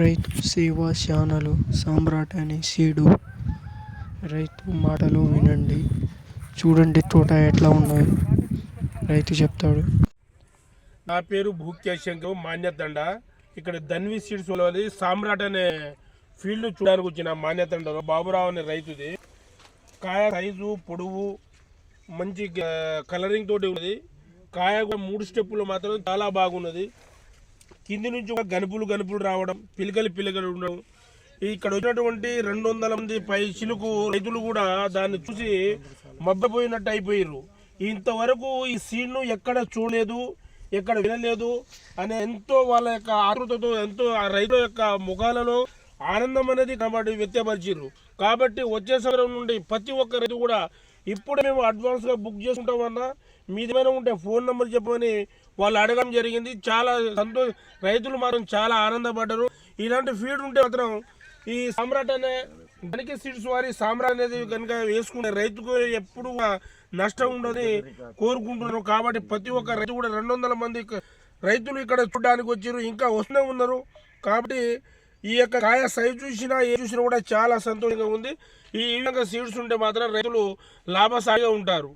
రైతు సేవా ఛానల్ సామ్రాట్ అనే సీడు. రైతు మాటలు వినండి, చూడండి తోట ఎట్లా ఉన్నదో రైతు చెప్తాడు. నా పేరు భూక్యాశంకర్ మాన్యతండ. ఇక్కడ ధన్వి సీడ్స్ ఉన్నది. సామ్రాట్ అనే ఫీల్డ్ చూడడానికి వచ్చిన మాన్యతండలో బాబురావు అనే రైతుది. కాయ సైజు పొడవు మంచి కలరింగ్ తోటి ఉన్నది. కాయ కూడా 3 స్టెప్పులు మాత్రం చాలా బాగున్నది. కింది నుంచి ఒక గనుపులు రావడం, పిలకలు ఉండడం. ఇక్కడ వచ్చినటువంటి 200 మంది పై చిలుకు రైతులు కూడా దాన్ని చూసి మబ్బపోయినట్టు అయిపోయారు. ఇంతవరకు ఈ సీడ్ను ఎక్కడ చూడలేదు, ఎక్కడ వినలేదు అనే ఎంతో వాళ్ళ యొక్క ఆతృతతో ఎంతో ఆ రైతుల యొక్క ముఖాలలో ఆనందం అనేది కాబట్టి వ్యక్తపరిచారు. కాబట్టి వచ్చే సంవత్సరం నుండి ప్రతి ఒక్క రైతు కూడా ఇప్పుడు మేము అడ్వాన్స్గా బుక్ చేసుకుంటామన్నా మీదేమైనా ఉంటే ఫోన్ నెంబర్ చెప్పమని వాళ్ళు అడగడం జరిగింది. చాలా రైతులు మాత్రం చాలా ఆనందపడ్డారు. ఇలాంటి ఫీడ్ ఉంటే మాత్రం ఈ సామ్రాట్ అనే ధనిక సీడ్స్ వారి సామ్రాట్ అనేది కనుక వేసుకునే రైతుకు ఎప్పుడు నష్టం ఉండదని కోరుకుంటున్నారు. కాబట్టి ప్రతి ఒక్క రైతు కూడా 200 మంది రైతులు ఇక్కడ చూడడానికి వచ్చారు, ఇంకా వస్తూనే ఉన్నారు. కాబట్టి ఈ యొక్క కాయ సైజు చూసినా ఏ చూసినా కూడా చాలా సంతోషంగా ఉంది. ఈ విధంగా సీడ్స్ ఉంటే మాత్రం రైతులు లాభసాటిగా ఉంటారు.